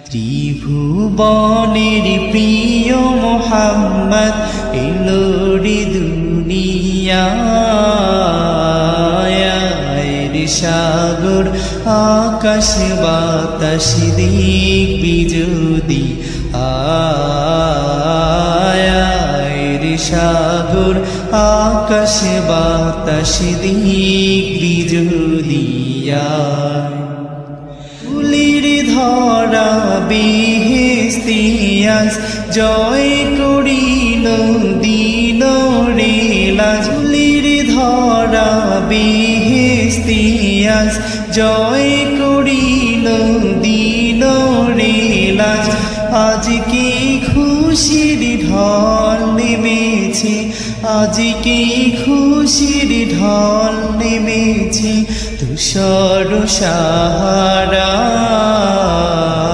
ত্রিভুবনের প্রিয় মোহাম্মদ এলো রে দুনিয়ায় সাগর আকাশ বাতাস দেখবি যদি সাগর আকাশ বাতাস দেখবি যদি ফুলের ধরা বেহেস্তিয়াস জয় করিল দিল রে লাজ ফুলের ধরা বেহেস্তিয়াস জয় করিল দিল রে লাজ আজকে খুশির ঢল নেমেছে আজকে খুশির ঢল নেমেছে তুষার সাহারা